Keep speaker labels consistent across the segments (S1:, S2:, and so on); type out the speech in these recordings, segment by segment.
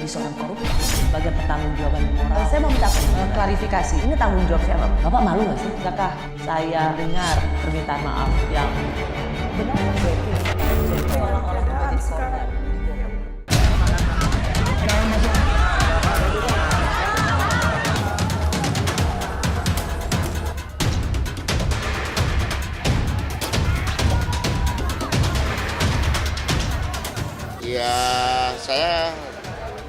S1: menjadi seorang koruptor sebagai pertanggungjawaban moral.
S2: Saya mau minta
S1: klarifikasi.
S2: ini tanggung jawab siapa?
S1: Bapak malu nggak sih? Apakah saya dengar permintaan maaf yang benar? Orang-orang menjadi korban.
S3: Ya, saya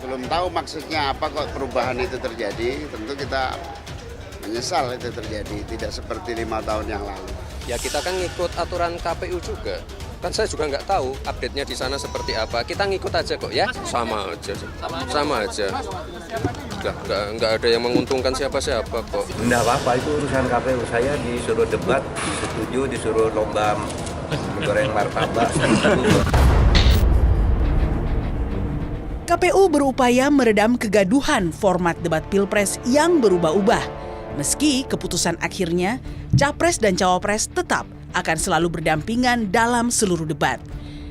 S3: belum tahu maksudnya apa kok perubahan itu terjadi. Tentu kita menyesal itu terjadi, tidak seperti 5 tahun yang lalu.
S4: Ya kita kan ngikut aturan KPU juga. Kan saya juga nggak tahu update-nya di sana seperti apa. Kita ngikut aja kok ya. Sama aja. Nggak ada yang menguntungkan siapa-siapa kok.
S5: Nggak apa-apa, itu urusan KPU. Saya disuruh debat, setuju, disuruh lomba menggoreng martabak.
S6: KPU berupaya meredam kegaduhan format debat Pilpres yang berubah-ubah. Meski keputusan akhirnya, Capres dan Cawapres tetap akan selalu berdampingan dalam seluruh debat.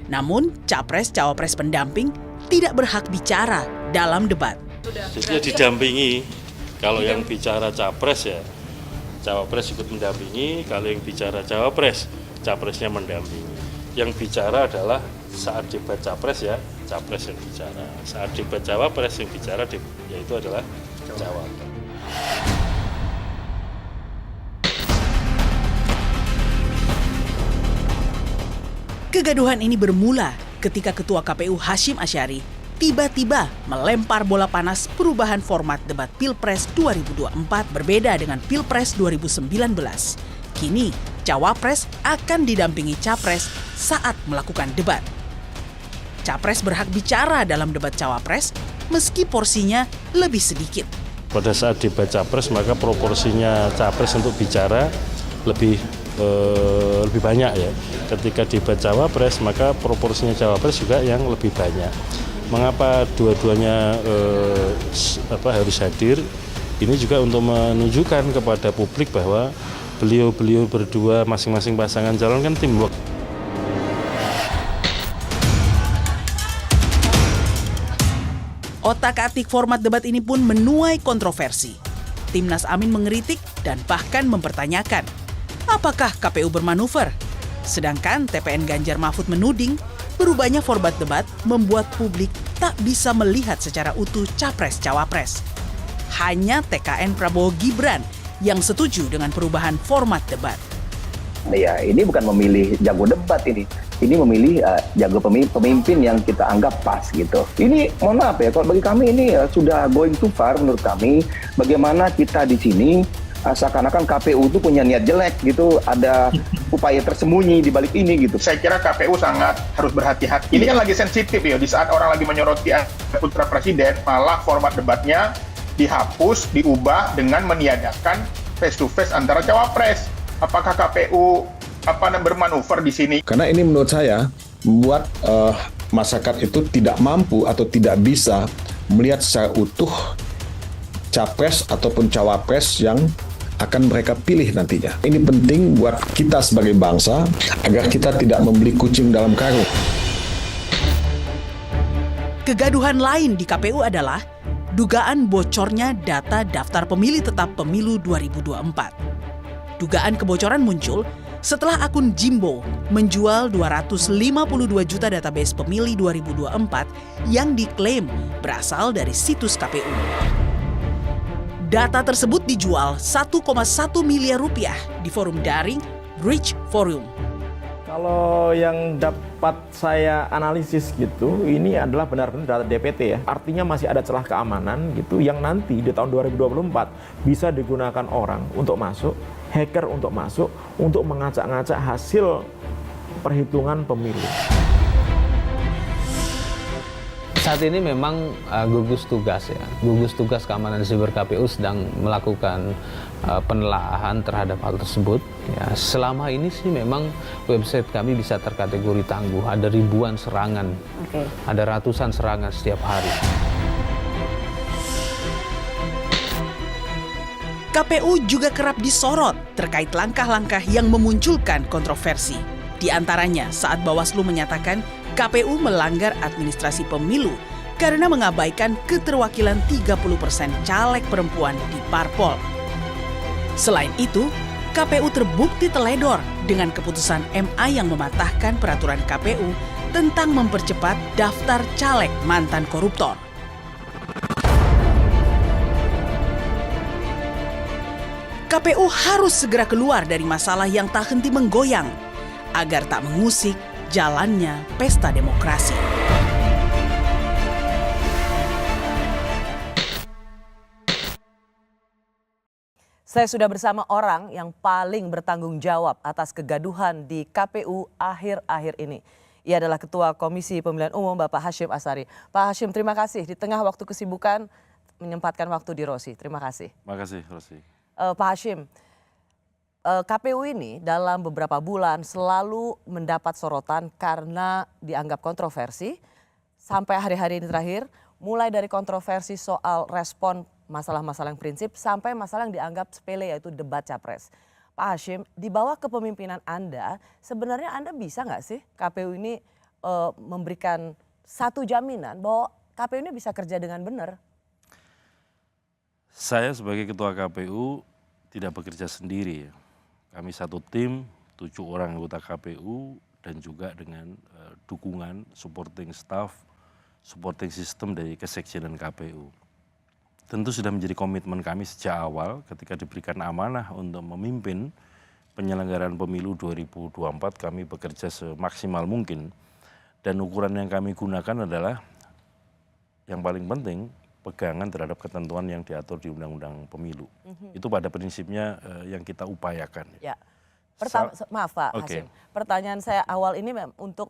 S6: Namun, Capres-Cawapres pendamping tidak berhak bicara dalam debat.
S7: Jadi didampingi, kalau yang bicara Capres ya, Cawapres ikut mendampingi, kalau yang bicara Cawapres, Capresnya mendampingi. Yang bicara adalah saat debat Capres ya, Capres yang bicara. Saat debat Cawapres yang bicara yaitu adalah Cawapres.
S6: Kegaduhan ini bermula ketika Ketua KPU Hashim Asyari tiba-tiba melempar bola panas perubahan format debat Pilpres 2024 berbeda dengan Pilpres 2019. Kini, Cawapres akan didampingi Capres saat melakukan debat. Capres berhak bicara dalam debat Cawapres meski porsinya lebih sedikit.
S7: Pada saat debat Capres maka proporsinya Capres untuk bicara lebih banyak ya. Ketika debat Cawapres maka proporsinya Cawapres juga yang lebih banyak. Mengapa dua-duanya harus hadir? Ini juga untuk menunjukkan kepada publik bahwa beliau berdua masing-masing pasangan calon kan teamwork.
S6: Otak-atik format debat ini pun menuai kontroversi. Timnas Amin mengkritik dan bahkan mempertanyakan, apakah KPU bermanuver? Sedangkan TPN Ganjar Mahfud menuding, berubahnya format debat membuat publik tak bisa melihat secara utuh Capres-Cawapres. Hanya TKN Prabowo Gibran yang setuju dengan perubahan format debat.
S8: Ya, ini bukan memilih jago debat ini. Ini memilih jago pemimpin yang kita anggap pas gitu. Ini mohon maaf ya, kalau bagi kami ini sudah going too far menurut kami. Bagaimana kita di sini seakan-akan KPU itu punya niat jelek gitu, ada upaya tersembunyi di balik ini gitu.
S9: Saya kira KPU sangat harus berhati-hati. Ini kan lagi sensitif ya, di saat orang lagi menyoroti putra presiden, malah format debatnya dihapus, diubah dengan meniadakan face to face antara cawapres. Apakah KPU bermanuver di sini?
S10: Karena ini menurut saya membuat masyarakat itu tidak mampu atau tidak bisa melihat secara utuh capres ataupun cawapres yang akan mereka pilih nantinya. Ini penting buat kita sebagai bangsa agar kita tidak membeli kucing dalam karung.
S6: Kegaduhan lain di KPU adalah dugaan bocornya data daftar pemilih tetap pemilu 2024. Dugaan kebocoran muncul setelah akun Jimbo menjual 252 juta database pemilih 2024 yang diklaim berasal dari situs KPU. Data tersebut dijual 1,1 miliar rupiah di forum daring Bridge Forum.
S11: Kalau yang dapat saya analisis gitu, ini adalah benar-benar data DPT ya. Artinya masih ada celah keamanan gitu yang nanti di tahun 2024 bisa digunakan orang untuk masuk, hacker untuk masuk, untuk mengacak-ngacak hasil perhitungan pemilu.
S12: Saat ini memang gugus tugas keamanan siber KPU sedang melakukan penelaahan terhadap hal tersebut. Ya, selama ini sih memang website kami bisa terkategori tangguh. Ada ribuan serangan, ada ratusan serangan setiap hari.
S6: KPU juga kerap disorot terkait langkah-langkah yang memunculkan kontroversi. Di antaranya saat Bawaslu menyatakan KPU melanggar administrasi pemilu karena mengabaikan keterwakilan 30% caleg perempuan di parpol. Selain itu, KPU terbukti teledor dengan keputusan MA yang mematahkan peraturan KPU tentang mempercepat daftar caleg mantan koruptor. KPU harus segera keluar dari masalah yang tak henti menggoyang agar tak mengusik jalannya pesta demokrasi.
S1: Saya sudah bersama orang yang paling bertanggung jawab atas kegaduhan di KPU akhir-akhir ini. Ia adalah Ketua Komisi Pemilihan Umum Bapak Hashim Ashari. Pak Hashim, terima kasih di tengah waktu kesibukan menyempatkan waktu di Rosi. Terima kasih.
S7: Terima kasih, Rosi.
S1: Pak Hashim, KPU ini dalam beberapa bulan selalu mendapat sorotan karena dianggap kontroversi. Sampai hari-hari ini terakhir, mulai dari kontroversi soal respon masalah-masalah yang prinsip sampai masalah yang dianggap sepele yaitu debat capres. Pak Hashim, di bawah kepemimpinan Anda, sebenarnya Anda bisa nggak sih KPU ini memberikan satu jaminan bahwa KPU ini bisa kerja dengan benar?
S7: Saya sebagai Ketua KPU tidak bekerja sendiri. Kami satu tim, 7 orang anggota KPU dan juga dengan dukungan supporting staff, supporting system dari kesekjenan KPU. Tentu sudah menjadi komitmen kami sejak awal ketika diberikan amanah untuk memimpin penyelenggaraan pemilu 2024, kami bekerja semaksimal mungkin. Dan ukuran yang kami gunakan adalah yang paling penting, pegangan terhadap ketentuan yang diatur di Undang-Undang Pemilu. Itu pada prinsipnya yang kita upayakan.
S1: Ya. Maaf Pak Hashim, pertanyaan saya awal ini untuk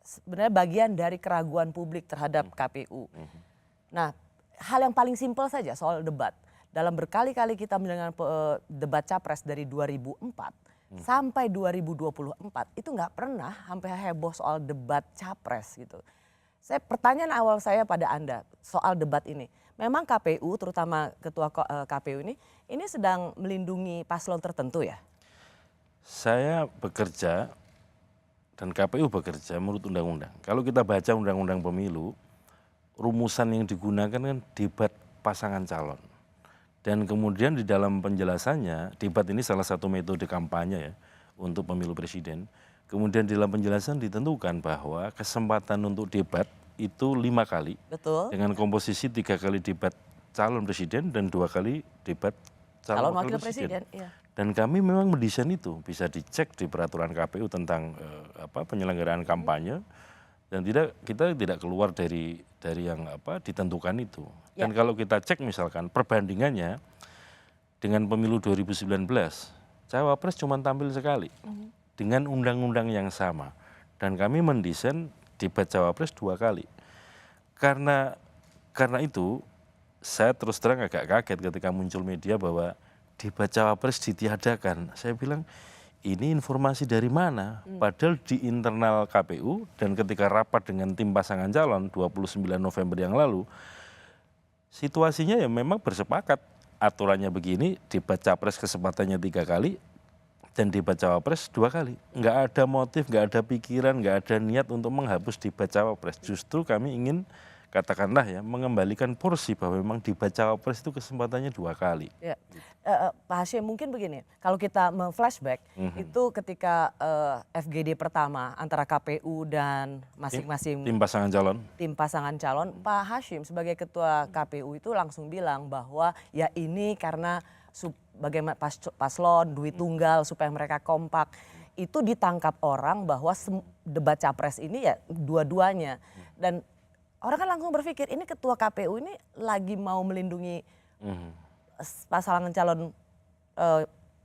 S1: sebenarnya bagian dari keraguan publik terhadap KPU. Nah, hal yang paling simpel saja soal debat. Dalam berkali-kali kita mendengar debat capres dari 2004 sampai 2024, itu nggak pernah sampai heboh soal debat capres gitu. Pertanyaan awal saya pada Anda soal debat ini. Memang KPU, terutama Ketua KPU ini sedang melindungi paslon tertentu ya?
S7: Saya bekerja dan KPU bekerja menurut undang-undang. Kalau kita baca undang-undang pemilu, rumusan yang digunakan kan debat pasangan calon. Dan kemudian di dalam penjelasannya, debat ini salah satu metode kampanye ya untuk pemilu presiden. Kemudian di dalam penjelasan ditentukan bahwa kesempatan untuk debat itu 5 kali.
S1: Betul.
S7: Dengan komposisi 3 kali debat calon presiden dan 2 kali debat calon wakil presiden.
S1: Iya.
S7: Dan kami memang mendesain itu, bisa dicek di peraturan KPU tentang penyelenggaraan kampanye. Dan kita tidak keluar dari yang ditentukan itu. Dan kalau kita cek misalkan perbandingannya dengan pemilu 2019, cawapres cuma tampil sekali dengan undang-undang yang sama. Dan kami mendesain debat cawapres 2 kali. Karena itu saya terus terang agak kaget ketika muncul media bahwa debat cawapres ditiadakan. Saya bilang, ini informasi dari mana? Padahal di internal KPU dan ketika rapat dengan tim pasangan calon 29 November yang lalu, situasinya ya memang bersepakat. Aturannya begini, debat capres kesempatannya 3 kali dan debat cawapres 2 kali. Nggak ada motif, nggak ada pikiran, nggak ada niat untuk menghapus debat cawapres. Justru kami ingin katakanlah ya mengembalikan porsi bahwa memang debat cawapres itu kesempatannya 2 kali.
S1: Ya. Pak Hashim, mungkin begini, kalau kita flashback itu ketika FGD pertama antara KPU dan masing-masing
S7: tim pasangan calon,
S1: Pak Hashim sebagai ketua KPU itu langsung bilang bahwa ya ini karena bagaimana paslon duit tunggal supaya mereka kompak. Itu ditangkap orang bahwa debat capres ini ya dua-duanya. Dan orang kan langsung berpikir ini ketua KPU ini lagi mau melindungi pasangan calon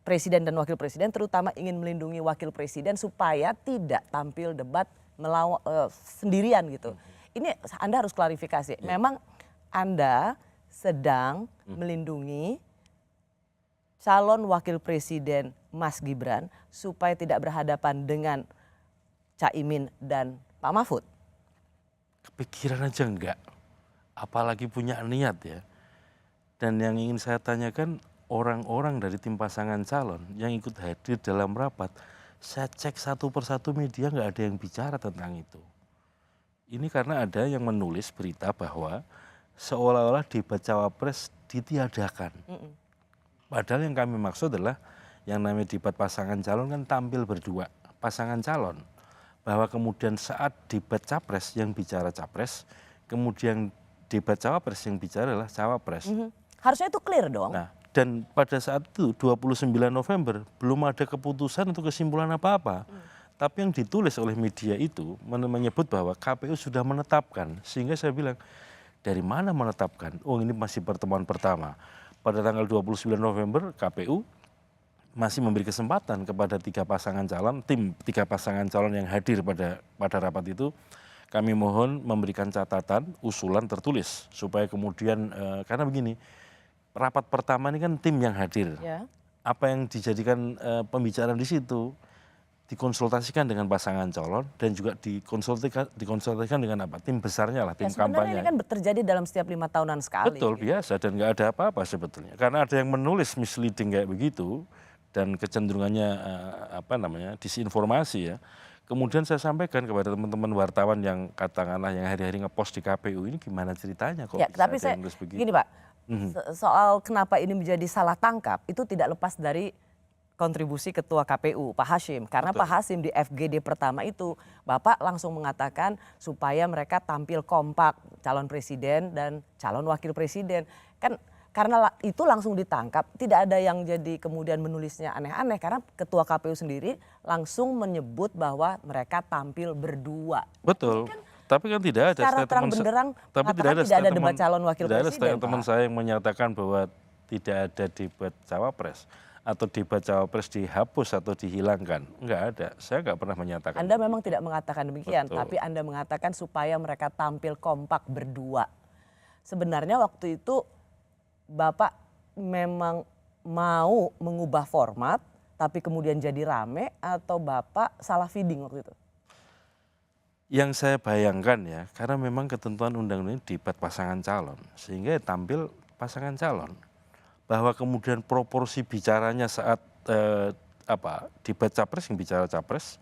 S1: presiden dan wakil presiden, terutama ingin melindungi wakil presiden supaya tidak tampil debat sendirian gitu. Ini Anda harus klarifikasi. Memang Anda sedang melindungi calon wakil presiden Mas Gibran supaya tidak berhadapan dengan Caimin dan Pak Mahfud?
S7: Kepikiran aja enggak, apalagi punya niat ya. Dan yang ingin saya tanyakan, orang-orang dari tim pasangan calon yang ikut hadir dalam rapat, saya cek satu persatu media nggak ada yang bicara tentang itu. Ini karena ada yang menulis berita bahwa seolah-olah debat cawapres ditiadakan. Padahal yang kami maksud adalah yang namanya debat pasangan calon kan tampil berdua pasangan calon. Bahwa kemudian saat debat capres yang bicara capres, kemudian debat cawapres yang bicara adalah cawapres.
S1: Harusnya itu clear dong.
S7: Nah, dan pada saat itu 29 November belum ada keputusan atau kesimpulan apa-apa. Tapi yang ditulis oleh media itu menyebut bahwa KPU sudah menetapkan. Sehingga saya bilang, dari mana menetapkan? Oh, ini masih pertemuan pertama. Pada tanggal 29 November KPU masih memberi kesempatan kepada 3 pasangan calon, tim 3 pasangan calon yang hadir pada rapat itu. Kami mohon memberikan catatan, usulan tertulis. Supaya kemudian, karena begini, rapat pertama ini kan tim yang hadir.
S1: Ya.
S7: Apa yang dijadikan pembicaraan di situ dikonsultasikan dengan pasangan calon dan juga dikonsultasikan dengan apa? Tim besarnya lah, tim
S1: Sebenarnya
S7: kampanye.
S1: ini kan terjadi dalam setiap 5 tahunan sekali.
S7: Betul, biasa dan nggak ada apa-apa sebetulnya. Karena ada yang menulis misleading kayak begitu dan kecenderungannya disinformasi ya. Kemudian saya sampaikan kepada teman-teman wartawan yang katakanlah yang hari-hari ngepost di KPU ini gimana ceritanya kok
S1: Ya,
S7: bisa
S1: tapi
S7: ada
S1: saya
S7: yang nulis begitu.
S1: gini Pak, soal kenapa ini menjadi salah tangkap itu tidak lepas dari kontribusi Ketua KPU Pak Hashim. Karena
S7: Betul.
S1: Pak Hashim di FGD pertama itu Bapak langsung mengatakan supaya mereka tampil kompak calon presiden dan calon wakil presiden. Kan karena itu langsung ditangkap, tidak ada yang jadi kemudian menulisnya aneh-aneh karena Ketua KPU sendiri langsung menyebut bahwa mereka tampil berdua.
S7: Betul. Tapi kan tidak ada
S1: Secara terang benderang mengatakan tidak ada debat calon wakil presiden.
S7: Tidak ada teman
S1: Pak.
S7: saya yang menyatakan bahwa tidak ada debat cawapres atau debat cawapres dihapus atau dihilangkan. Enggak ada. Saya enggak pernah menyatakan.
S1: Anda memang tidak mengatakan demikian,
S7: Betul.
S1: tapi Anda mengatakan supaya mereka tampil kompak berdua. Sebenarnya waktu itu Bapak memang mau mengubah format, tapi kemudian jadi rame atau Bapak salah feeding waktu itu?
S7: Yang saya bayangkan ya, karena memang ketentuan undang-undang ini debat pasangan calon, sehingga tampil pasangan calon. Bahwa kemudian proporsi bicaranya saat debat capres yang bicara capres,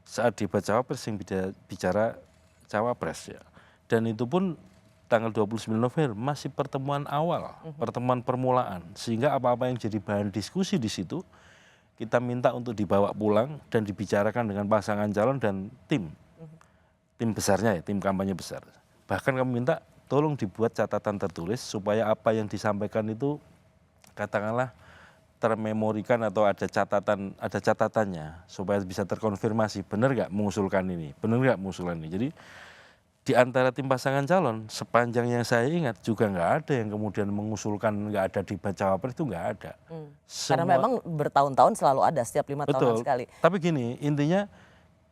S7: saat debat cawapres yang bicara cawapres ya. Dan itu pun tanggal 29 November masih pertemuan awal, pertemuan permulaan. Sehingga apa-apa yang jadi bahan diskusi di situ, kita minta untuk dibawa pulang dan dibicarakan dengan pasangan calon dan tim. Tim besarnya ya, tim kampanye besar. Bahkan kami minta tolong dibuat catatan tertulis supaya apa yang disampaikan itu katakanlah termemorikan atau ada catatannya supaya bisa terkonfirmasi benar nggak mengusulkan ini, benar nggak mengusulkan ini. Jadi di antara tim pasangan calon sepanjang yang saya ingat juga nggak ada yang kemudian mengusulkan nggak ada debat cawapres itu nggak ada.
S1: Karena memang bertahun-tahun selalu ada setiap 5 tahunan sekali.
S7: Tapi gini intinya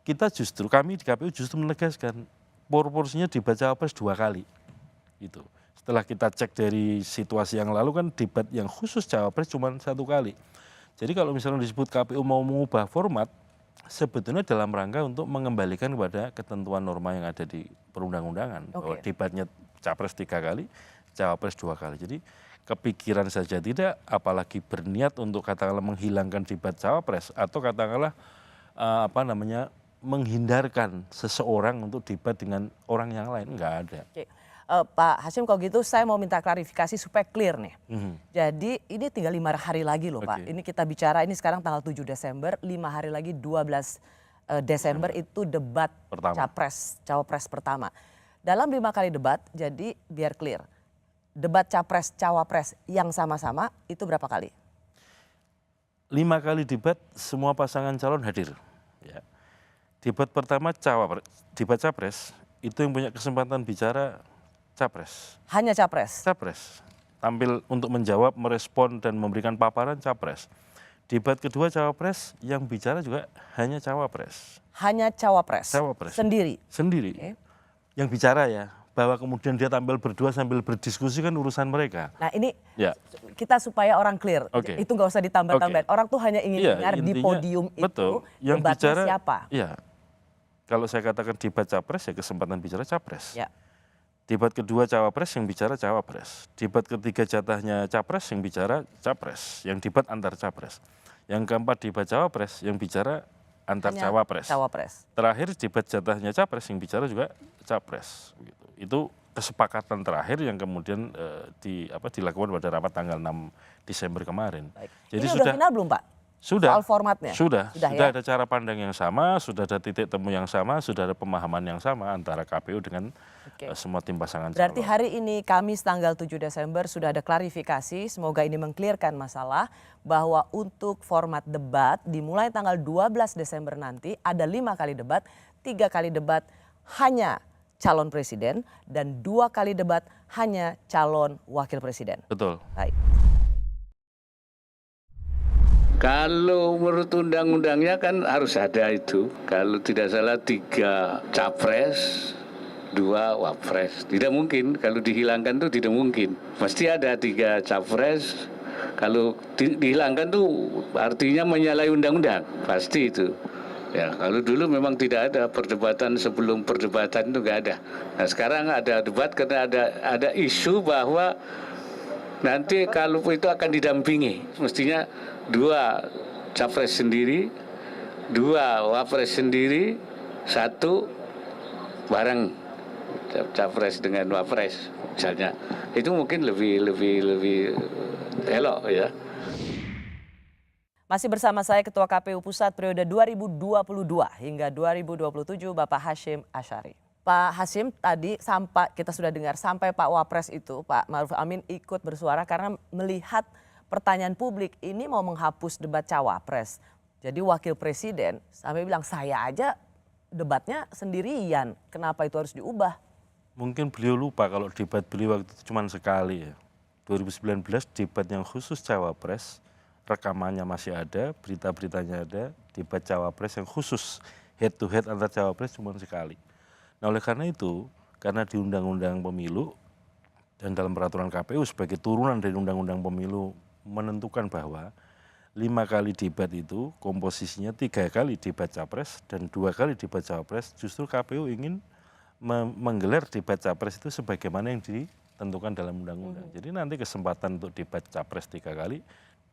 S7: kami di KPU justru menegaskan proporsinya debat cawapres 2 kali. Gitu. Setelah kita cek dari situasi yang lalu kan debat yang khusus cawapres cuma 1 kali. Jadi kalau misalnya disebut KPU mau mengubah format, sebetulnya dalam rangka untuk mengembalikan kepada ketentuan norma yang ada di perundang-undangan. Bahwa debatnya capres 3 kali, cawapres 2 kali. Jadi kepikiran saja tidak, apalagi berniat untuk katakanlah menghilangkan debat cawapres atau katakanlah menghindarkan seseorang untuk debat dengan orang yang lain, enggak ada.
S1: Oke. Pak Hashim kalau gitu saya mau minta klarifikasi supaya clear nih. Jadi ini tinggal 5 hari lagi loh Pak. Ini kita bicara ini sekarang tanggal 7 Desember, 5 hari lagi 12 Desember itu debat cawapres pertama. Dalam 5 kali debat, jadi biar clear. Debat capres-cawapres yang sama-sama itu berapa kali?
S7: 5 kali debat semua pasangan calon hadir. Ya. Debat pertama debat capres itu yang punya kesempatan bicara capres.
S1: Hanya capres?
S7: Capres. Tampil untuk menjawab, merespon, dan memberikan paparan capres. Debat kedua cawapres yang bicara juga hanya cawapres.
S1: Hanya cawapres?
S7: Cawapres.
S1: Sendiri?
S7: Sendiri. Yang bicara ya, bahwa kemudian dia tampil berdua sambil berdiskusi kan urusan mereka.
S1: Nah ini kita supaya orang clear, itu nggak usah ditambah-tambahin. Orang tuh hanya ingin dengar di podium
S7: betul,
S1: itu yang debatnya siapa.
S7: Iya, kalau saya katakan debat capres ya kesempatan bicara capres.
S1: Ya.
S7: Debat kedua cawapres yang bicara cawapres. Debat ketiga jatahnya capres yang bicara capres. Yang debat antar capres. Yang keempat debat cawapres yang bicara antar
S1: Hanya
S7: cawapres.
S1: Cawapres.
S7: Terakhir debat jatahnya capres, yang bicara juga capres. Gitu. Itu kesepakatan terakhir yang kemudian dilakukan pada rapat tanggal 6 Desember kemarin.
S1: Baik.
S7: Jadi
S1: Ini udah final belum Pak?
S7: Sudah.
S1: Soal formatnya?
S7: Sudah
S1: ya?
S7: ada cara pandang yang sama, sudah ada titik temu yang sama, sudah ada pemahaman yang sama antara KPU dengan semua tim pasangan calon.
S1: Berarti hari ini Kamis tanggal 7 Desember sudah ada klarifikasi, semoga ini mengklirkan masalah bahwa untuk format debat dimulai tanggal 12 Desember nanti ada 5 kali debat, 3 kali debat hanya calon presiden dan 2 kali debat hanya calon wakil presiden.
S7: Betul.
S1: Baik.
S2: Kalau menurut undang-undangnya kan harus ada itu. Kalau tidak salah 3 capres, 2 wapres. Tidak mungkin, kalau dihilangkan tuh tidak mungkin. Pasti ada 3 capres. Kalau dihilangkan tuh artinya menyalahi undang-undang. Pasti itu. Ya, kalau dulu memang tidak ada perdebatan, sebelum perdebatan itu nggak ada. Nah sekarang ada debat karena ada isu bahwa nanti kalau itu akan didampingi. Mestinya 2 capres sendiri, 2 wapres sendiri, 1 bareng capres dengan wapres misalnya. Itu mungkin lebih elok ya.
S1: Masih bersama saya Ketua KPU Pusat periode 2022 hingga 2027 Bapak Hasyim Asyari. Pak Hasyim, tadi sampai kita sudah dengar sampai Pak Wapres itu Pak Ma'ruf Amin ikut bersuara karena melihat pertanyaan publik ini mau menghapus debat cawapres. Jadi wakil presiden sampai bilang saya aja debatnya sendirian, kenapa itu harus diubah?
S7: Mungkin beliau lupa kalau debat beliau waktu itu cuma sekali ya. 2019 debat yang khusus cawapres, rekamannya masih ada, berita-beritanya ada, debat cawapres yang khusus head to head antar cawapres cuma sekali. Nah oleh karena itu, karena di Undang-Undang Pemilu dan dalam peraturan KPU sebagai turunan dari Undang-Undang Pemilu menentukan bahwa 5 kali debat itu komposisinya 3 kali debat capres dan 2 kali debat cawapres, justru KPU ingin menggelar debat capres itu sebagaimana yang ditentukan dalam undang-undang. Jadi nanti kesempatan untuk debat capres 3 kali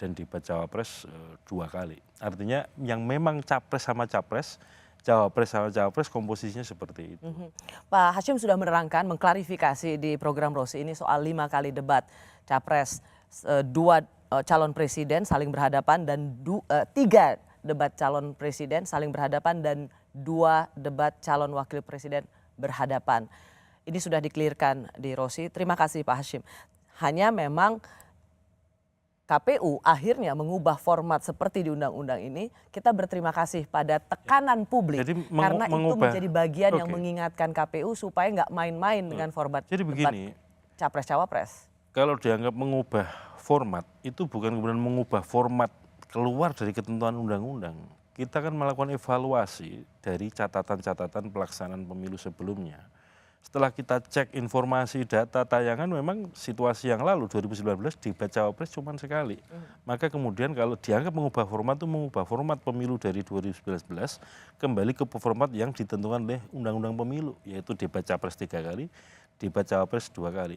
S7: dan debat cawapres 2 kali. Artinya yang memang capres sama capres, cawapres sama cawapres komposisinya seperti itu.
S1: Pak Hasyim sudah menerangkan, mengklarifikasi di program Rosi ini soal 5 kali debat capres, 2 calon presiden saling berhadapan dan 3 debat calon presiden saling berhadapan dan 2 debat calon wakil presiden berhadapan. Ini sudah dikelirkan di Rosi. Terima kasih Pak Hasyim. Hanya memang KPU akhirnya mengubah format seperti di undang-undang ini. Kita berterima kasih pada tekanan publik.
S7: Jadi
S1: karena itu menjadi bagian yang mengingatkan KPU supaya nggak main-main dengan format
S7: jadi begini,
S1: capres-cawapres.
S7: Kalau dianggap mengubah format, itu bukan kemudian mengubah format keluar dari ketentuan undang-undang. Kita kan melakukan evaluasi dari catatan-catatan pelaksanaan pemilu sebelumnya. Setelah kita cek informasi data tayangan, memang situasi yang lalu 2019 debat cawapres cuma sekali. Maka kemudian kalau dianggap mengubah format itu mengubah format pemilu dari 2019 kembali ke format yang ditentukan oleh Undang-Undang Pemilu, yaitu debat capres 3 kali, debat cawapres 2 kali.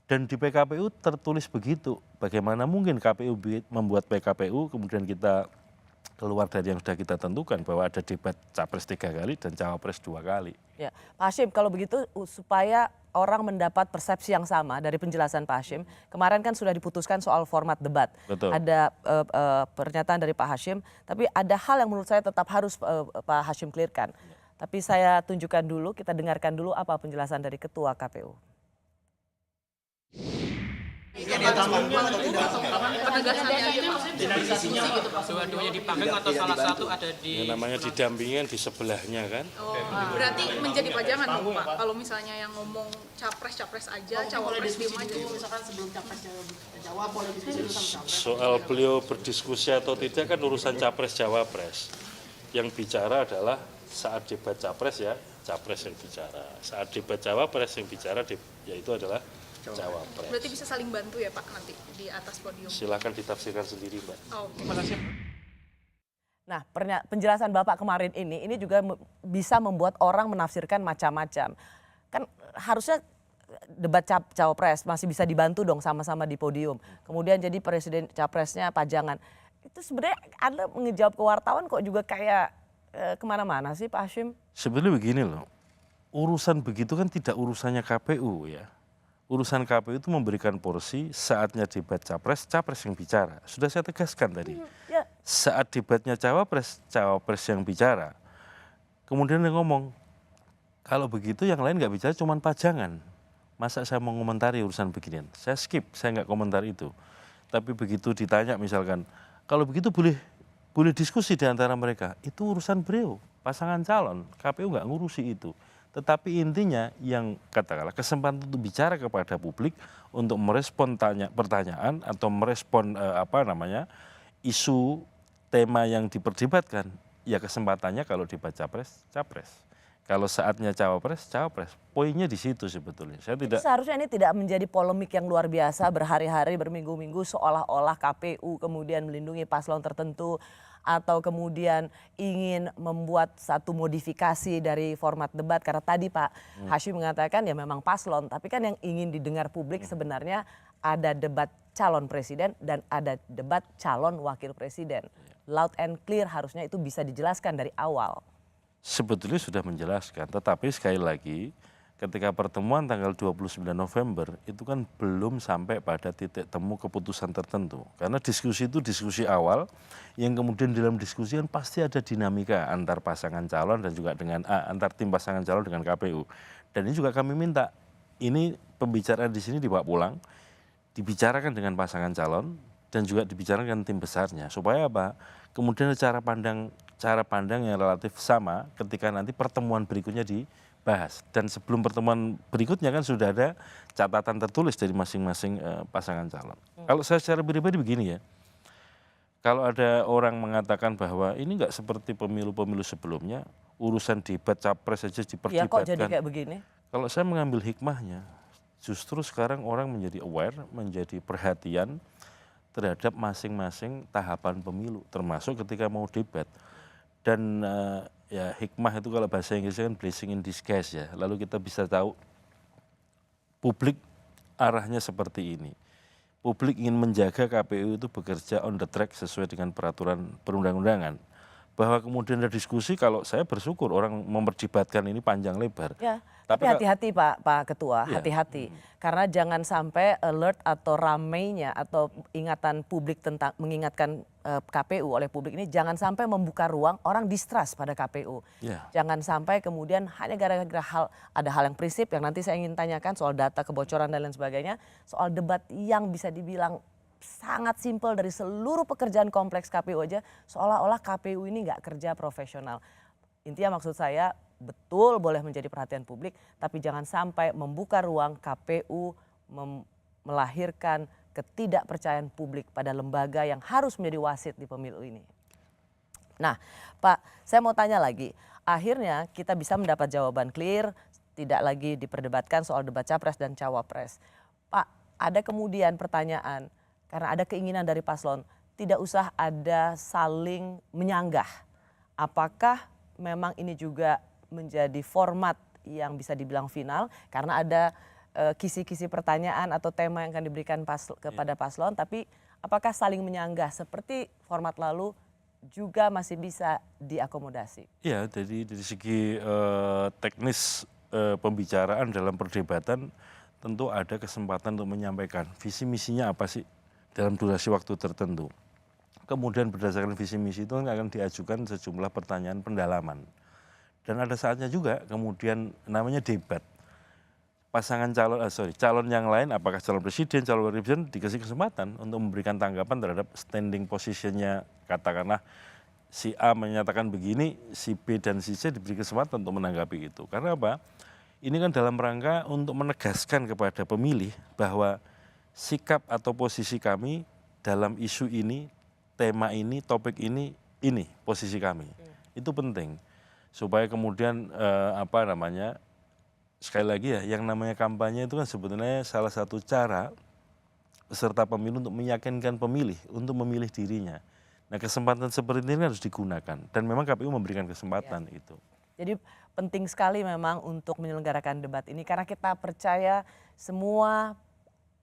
S7: Dan di PKPU tertulis begitu. Bagaimana mungkin KPU membuat PKPU kemudian kita keluar dari yang sudah kita tentukan bahwa ada debat capres 3 kali dan cawapres 2 kali.
S1: Ya, Pak Hasyim, kalau begitu supaya orang mendapat persepsi yang sama dari penjelasan Pak Hasyim, kemarin kan sudah diputuskan soal format debat.
S7: Betul.
S1: Ada pernyataan dari Pak Hasyim, tapi ada hal yang menurut saya tetap harus Pak Hasyim clearkan. Tapi saya tunjukkan dulu, kita dengarkan dulu apa penjelasan dari Ketua KPU.
S13: Dua-duanya dipanggang atau salah satu ada di...
S7: Yang namanya didampingin di sebelahnya kan.
S14: Berarti menjadi pajangan dong Pak, kalau misalnya yang ngomong capres aja, cawapres dia maju.
S13: Misalkan sebelum capres jawab, boleh diskusi dulu sama capres.
S7: Soal beliau berdiskusi atau tidak kan urusan capres cawapres. Yang bicara adalah saat debat capres ya, capres yang bicara. Saat debat cawapres yang bicara yaitu adalah cawapres.
S14: Berarti bisa saling bantu ya Pak nanti di atas podium.
S7: Silakan ditafsirkan sendiri Mbak.
S14: Terima kasih.
S1: Nah, penjelasan Bapak kemarin ini juga bisa membuat orang menafsirkan macam-macam. Kan harusnya debat cawapres masih bisa dibantu dong sama-sama di podium. Kemudian jadi presiden capresnya pajangan. Itu sebenarnya Anda ngejawab ke wartawan kok juga kayak kemana-mana sih Pak Hashim?
S7: Sebenarnya begini loh, urusan begitu kan tidak urusannya KPU ya. Urusan KPU itu memberikan porsi saatnya debat capres, capres yang bicara. Sudah saya tegaskan tadi.
S1: Ya.
S7: Saat debatnya cawapres, cawapres yang bicara. Kemudian dia ngomong, kalau begitu yang lain nggak bicara cuma pajangan. Masa saya mau komentari urusan beginian? Saya skip, saya nggak komentar itu. Tapi begitu ditanya misalkan, kalau begitu boleh diskusi di antara mereka. Itu urusan beliau, pasangan calon. KPU nggak ngurusi itu. Tetapi intinya yang katakanlah kesempatan untuk bicara kepada publik untuk merespon pertanyaan atau merespon isu tema yang diperdebatkan, ya kesempatannya kalau debat capres, capres. Kalau saatnya cawapres, cawapres. Poinnya di situ sebetulnya. Saya tidak.
S1: Seharusnya ini tidak menjadi polemik yang luar biasa berhari-hari, berminggu-minggu seolah-olah KPU kemudian melindungi paslon tertentu atau kemudian ingin membuat satu modifikasi dari format debat. Karena tadi Pak Hashim mengatakan ya memang paslon, tapi kan yang ingin didengar publik sebenarnya ada debat calon presiden dan ada debat calon wakil presiden. Loud and clear harusnya itu bisa dijelaskan dari awal.
S7: Sebetulnya sudah menjelaskan, tetapi sekali lagi ketika pertemuan tanggal 29 November itu kan belum sampai pada titik temu keputusan tertentu. Karena diskusi itu diskusi awal yang kemudian dalam diskusi kan pasti ada dinamika antar pasangan calon dan juga dengan antar tim pasangan calon dengan KPU. Dan ini juga kami minta ini pembicaraan di sini dibawa pulang, dibicarakan dengan pasangan calon dan juga dibicarakan tim besarnya supaya apa? Kemudian cara pandang yang relatif sama ketika nanti pertemuan berikutnya dibahas. Dan sebelum pertemuan berikutnya kan sudah ada catatan tertulis dari masing-masing pasangan calon. Kalau saya secara pribadi begini ya, kalau ada orang mengatakan bahwa ini nggak seperti pemilu-pemilu sebelumnya, urusan debat capres saja diperdebatkan.
S1: Ya kok jadi kayak begini?
S7: Kalau saya mengambil hikmahnya, justru sekarang orang menjadi aware, menjadi perhatian terhadap masing-masing tahapan pemilu, termasuk ketika mau debat. Dan ya hikmah itu kalau bahasa Inggrisnya kan blessing in disguise ya. Lalu kita bisa tahu publik arahnya seperti ini. Publik ingin menjaga KPU itu bekerja on the track sesuai dengan peraturan perundang-undangan. Bahwa kemudian ada diskusi, kalau saya bersyukur orang memperdebatkan ini panjang lebar.
S1: Ya, tapi hati-hati Pak Ketua, hati-hati. Karena jangan sampai alert atau ramainya atau ingatan publik tentang mengingatkan KPU oleh publik ini jangan sampai membuka ruang orang distrust pada KPU. Jangan sampai kemudian hanya gara-gara ada hal yang prinsip yang nanti saya ingin tanyakan soal data kebocoran dan lain sebagainya, soal debat yang bisa dibilang sangat simpel dari seluruh pekerjaan kompleks KPU aja, seolah-olah KPU ini nggak kerja profesional. Intinya maksud saya betul boleh menjadi perhatian publik, tapi jangan sampai membuka ruang KPU melahirkan ketidakpercayaan publik pada lembaga yang harus menjadi wasit di pemilu ini. Nah Pak, saya mau tanya lagi, akhirnya kita bisa mendapat jawaban clear, tidak lagi diperdebatkan soal debat capres dan cawapres. Pak, ada kemudian pertanyaan, karena ada keinginan dari paslon, tidak usah ada saling menyanggah. Apakah memang ini juga menjadi format yang bisa dibilang final? Karena ada kisi-kisi pertanyaan atau tema yang akan diberikan kepada paslon, tapi apakah saling menyanggah seperti format lalu juga masih bisa diakomodasi?
S7: Iya, dari segi teknis pembicaraan dalam perdebatan tentu ada kesempatan untuk menyampaikan visi misinya apa sih dalam durasi waktu tertentu. Kemudian berdasarkan visi misi itu akan diajukan sejumlah pertanyaan pendalaman. Dan ada saatnya juga kemudian namanya debat. Pasangan calon yang lain, apakah calon presiden, calon wakil presiden dikasih kesempatan untuk memberikan tanggapan terhadap standing positionnya, katakanlah si A menyatakan begini, si B dan si C diberi kesempatan untuk menanggapi itu. Karena apa? Ini kan dalam rangka untuk menegaskan kepada pemilih bahwa sikap atau posisi kami dalam isu ini, tema ini, topik ini posisi kami. Itu penting supaya kemudian sekali lagi ya, yang namanya kampanye itu kan sebetulnya salah satu cara peserta pemilu untuk meyakinkan pemilih untuk memilih dirinya. Nah kesempatan seperti ini harus digunakan dan memang KPU memberikan kesempatan itu.
S1: Jadi penting sekali memang untuk menyelenggarakan debat ini karena kita percaya semua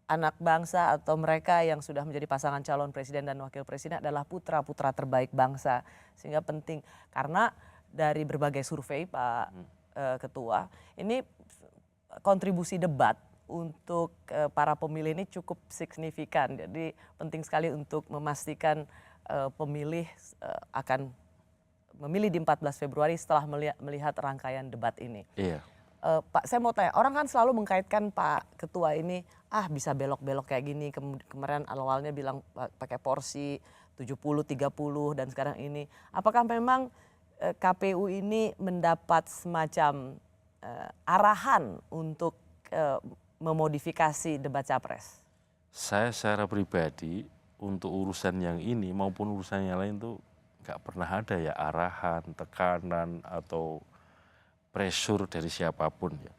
S1: anak bangsa atau mereka yang sudah menjadi pasangan calon presiden dan wakil presiden adalah putra-putra terbaik bangsa. Sehingga penting karena dari berbagai survei Pak Ketua, ini kontribusi debat untuk para pemilih ini cukup signifikan. Jadi penting sekali untuk memastikan pemilih akan memilih di 14 Februari setelah melihat rangkaian debat ini.
S7: Iya.
S1: Pak, saya mau tanya, orang kan selalu mengkaitkan Pak Ketua ini, bisa belok-belok kayak gini, kemarin awalnya bilang pakai porsi 70-30 dan sekarang ini. Apakah memang KPU ini mendapat semacam arahan untuk memodifikasi debat capres?
S7: Saya secara pribadi untuk urusan yang ini maupun urusan yang lain tuh nggak pernah ada ya arahan, tekanan atau pressure dari siapapun ya.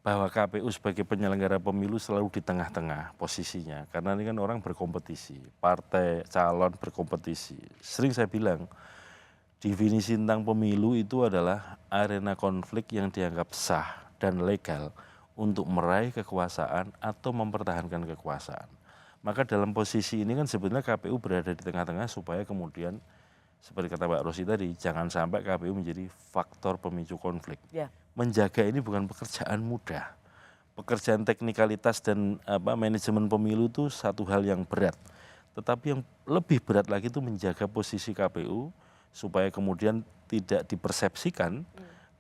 S7: Bahwa KPU sebagai penyelenggara pemilu selalu di tengah-tengah posisinya. Karena ini kan orang berkompetisi, partai, calon berkompetisi. Sering saya bilang, definisi tentang pemilu itu adalah arena konflik yang dianggap sah dan legal untuk meraih kekuasaan atau mempertahankan kekuasaan. Maka dalam posisi ini kan sebenarnya KPU berada di tengah-tengah supaya kemudian seperti kata Pak Rosi tadi, jangan sampai KPU menjadi faktor pemicu konflik.
S1: Ya.
S7: Menjaga ini bukan pekerjaan mudah. Pekerjaan teknikalitas dan manajemen pemilu itu satu hal yang berat. Tetapi yang lebih berat lagi itu menjaga posisi KPU supaya kemudian tidak dipersepsikan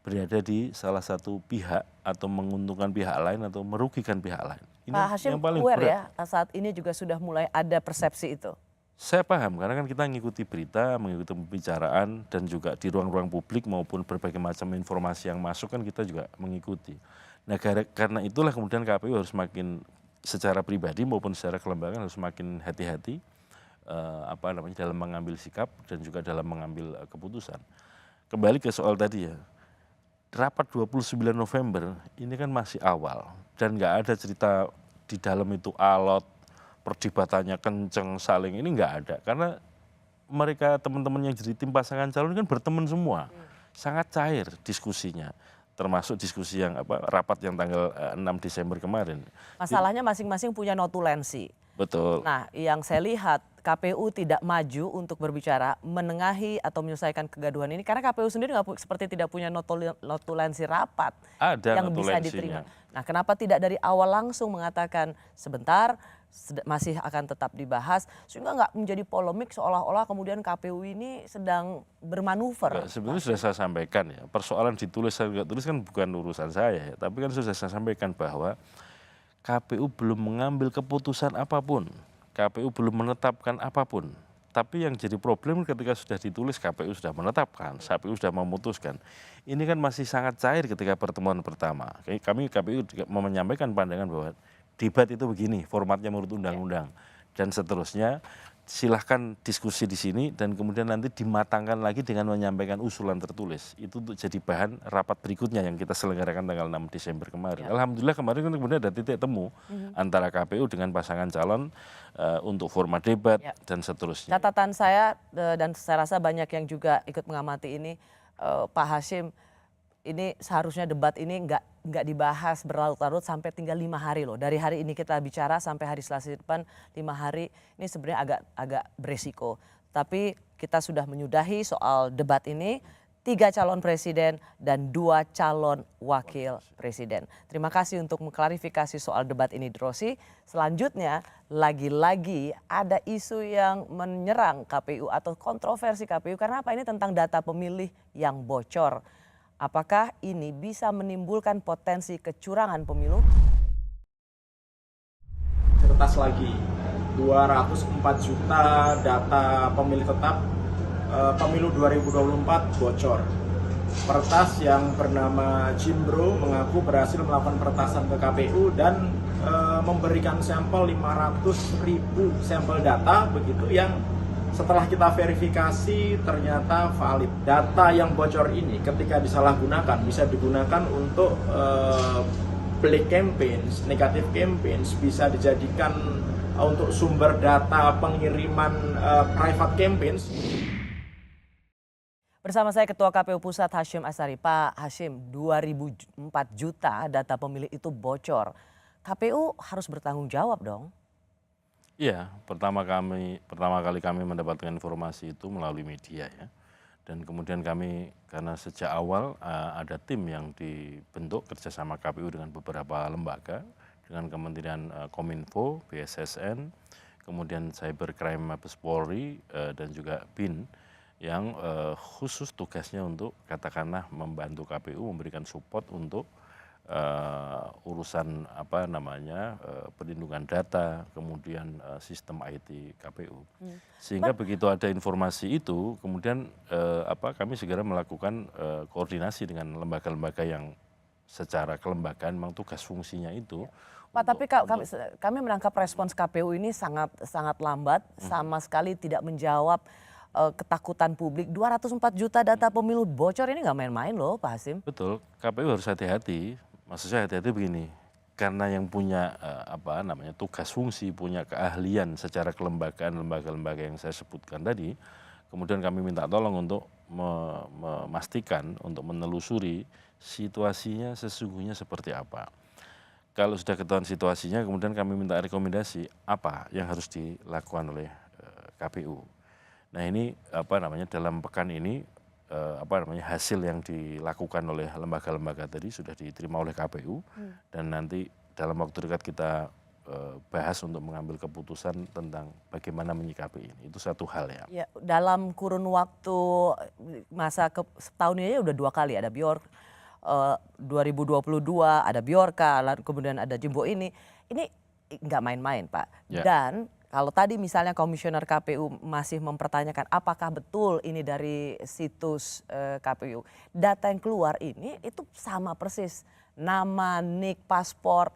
S7: berada di salah satu pihak atau menguntungkan pihak lain atau merugikan pihak lain. Ini
S1: Pak Hashim
S7: yang paling
S1: aware
S7: berat.
S1: ya, saat ini juga sudah mulai ada persepsi itu.
S7: Saya paham, karena kan kita mengikuti berita, mengikuti pembicaraan, dan juga di ruang-ruang publik maupun berbagai macam informasi yang masuk kan kita juga mengikuti. Nah karena itulah kemudian KPU harus makin secara pribadi maupun secara kelembagaan harus makin hati-hati dalam mengambil sikap dan juga dalam mengambil keputusan. Kembali ke soal tadi ya, rapat 29 November ini kan masih awal dan nggak ada cerita di dalam itu alot, perdebatannya kenceng, saling ini nggak ada. Karena mereka teman-teman yang jadi tim pasangan calon kan berteman semua. Sangat cair diskusinya. Termasuk diskusi yang rapat yang tanggal 6 Desember kemarin.
S1: Masalahnya masing-masing punya notulensi.
S7: Betul.
S1: Nah, yang saya lihat KPU tidak maju untuk berbicara, menengahi atau menyelesaikan kegaduhan ini karena KPU sendiri seperti tidak punya notulensi rapat
S7: Ada
S1: yang bisa diterima. Nah, kenapa tidak dari awal langsung mengatakan sebentar masih akan tetap dibahas sehingga nggak menjadi polemik seolah-olah kemudian KPU ini sedang bermanuver.
S7: Sebenarnya sudah saya sampaikan ya, persoalan ditulis atau tidak tulis kan bukan urusan saya ya, tapi kan sudah saya sampaikan bahwa KPU belum mengambil keputusan apapun, KPU belum menetapkan apapun. Tapi yang jadi problem ketika sudah ditulis KPU sudah menetapkan, KPU sudah memutuskan. Ini kan masih sangat cair ketika pertemuan pertama. Kami KPU juga menyampaikan pandangan bahwa debat itu begini, formatnya menurut undang-undang dan seterusnya. Silahkan diskusi di sini dan kemudian nanti dimatangkan lagi dengan menyampaikan usulan tertulis. Itu untuk jadi bahan rapat berikutnya yang kita selenggarakan tanggal 6 Desember kemarin. Ya. Alhamdulillah kemarin kan kemudian ada titik temu antara KPU dengan pasangan calon untuk format debat dan seterusnya.
S1: Catatan saya dan saya rasa banyak yang juga ikut mengamati ini, Pak Hashim, ini seharusnya debat ini nggak dibahas berlarut-larut sampai tinggal 5 hari loh. Dari hari ini kita bicara sampai hari Selasa depan 5 hari ini sebenarnya agak beresiko. Tapi kita sudah menyudahi soal debat ini, 3 calon presiden dan 2 calon wakil presiden. Terima kasih untuk mengklarifikasi soal debat ini, Drosi. Selanjutnya lagi-lagi ada isu yang menyerang KPU atau kontroversi KPU karena apa? Ini tentang data pemilih yang bocor. Apakah ini bisa menimbulkan potensi kecurangan pemilu?
S11: Kertas lagi, 204 juta data pemilih tetap pemilu 2024 bocor. Peretas yang bernama Jimbro mengaku berhasil melakukan peretasan ke KPU dan memberikan sampel 500.000 sampel data begitu yang setelah kita verifikasi ternyata valid. Data yang bocor ini ketika disalahgunakan bisa digunakan untuk black campaigns, negatif campaigns, bisa dijadikan untuk sumber data pengiriman private campaigns.
S1: Bersama saya Ketua KPU Pusat Hashim Asyari. Pak Hashim, 2004 juta data pemilih itu bocor. KPU harus bertanggung jawab dong.
S7: Iya, pertama kali kami mendapatkan informasi itu melalui media ya. Dan kemudian kami karena sejak awal ada tim yang dibentuk kerjasama KPU dengan beberapa lembaga, dengan Kementerian Kominfo, BSSN, kemudian Cybercrime Mabes Polri, dan juga BIN, yang khusus tugasnya untuk katakanlah membantu KPU memberikan support untuk urusan perlindungan data, kemudian sistem IT KPU. Sehingga begitu ada informasi itu, kemudian kami segera melakukan koordinasi dengan lembaga-lembaga yang secara kelembagaan memang tugas fungsinya itu.
S1: Pak, tapi kami menangkap respons KPU ini sangat lambat, sama sekali tidak menjawab ketakutan publik. 204 juta data pemilu bocor ini nggak main-main loh, Pak Hasim.
S7: Betul, KPU harus hati-hati. Maksud saya hati-hati begini, karena yang punya tugas fungsi, punya keahlian secara kelembagaan, lembaga-lembaga yang saya sebutkan tadi, kemudian kami minta tolong untuk memastikan, untuk menelusuri situasinya sesungguhnya seperti apa. Kalau sudah ketahuan situasinya, kemudian kami minta rekomendasi apa yang harus dilakukan oleh KPU. Nah ini dalam pekan ini hasil yang dilakukan oleh lembaga-lembaga tadi sudah diterima oleh KPU dan nanti dalam waktu dekat kita bahas untuk mengambil keputusan tentang bagaimana menyikapi ini. Itu satu hal ya.
S1: Ya, dalam kurun waktu masa setahun ini udah 2 kali ada Bjork, 2022 ada Bjorka, kemudian ada Jumbo ini nggak main-main Pak.
S7: Ya.
S1: Dan kalau tadi misalnya komisioner KPU masih mempertanyakan apakah betul ini dari situs KPU, data yang keluar ini itu sama persis, nama, nik, paspor,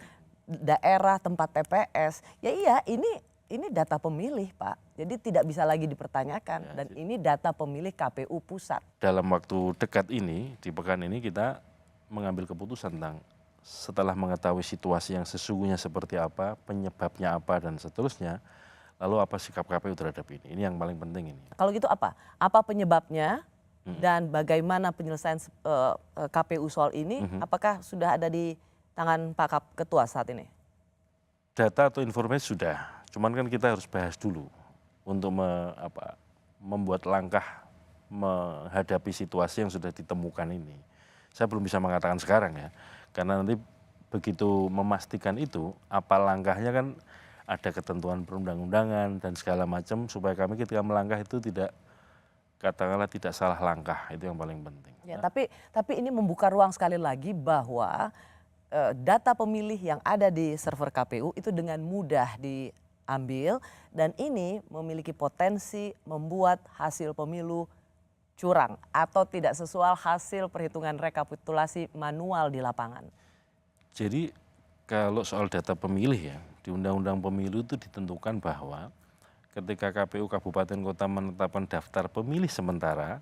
S1: daerah, tempat TPS. Ya iya, ini data pemilih Pak, jadi tidak bisa lagi dipertanyakan dan ini data pemilih KPU pusat.
S7: Dalam waktu dekat ini, di pekan ini kita mengambil keputusan tentang setelah mengetahui situasi yang sesungguhnya seperti apa, penyebabnya apa dan seterusnya, lalu apa sikap KPU terhadap ini? Ini yang paling penting ini.
S1: Kalau gitu apa? Apa penyebabnya dan bagaimana penyelesaian KPU soal ini? Apakah sudah ada di tangan Pak Ketua saat ini?
S7: Data atau informasi sudah, cuman kan kita harus bahas dulu untuk membuat langkah menghadapi situasi yang sudah ditemukan ini. Saya belum bisa mengatakan sekarang ya, karena nanti begitu memastikan itu, apa langkahnya kan ada ketentuan perundang-undangan dan segala macam supaya kami ketika melangkah itu tidak katakanlah tidak salah langkah, itu yang paling penting.
S1: Ya, tapi ini membuka ruang sekali lagi bahwa data pemilih yang ada di server KPU itu dengan mudah diambil dan ini memiliki potensi membuat hasil pemilu curang atau tidak sesuai hasil perhitungan rekapitulasi manual di lapangan.
S7: Jadi kalau soal data pemilih ya, di Undang-Undang Pemilu itu ditentukan bahwa ketika KPU Kabupaten Kota menetapkan daftar pemilih sementara,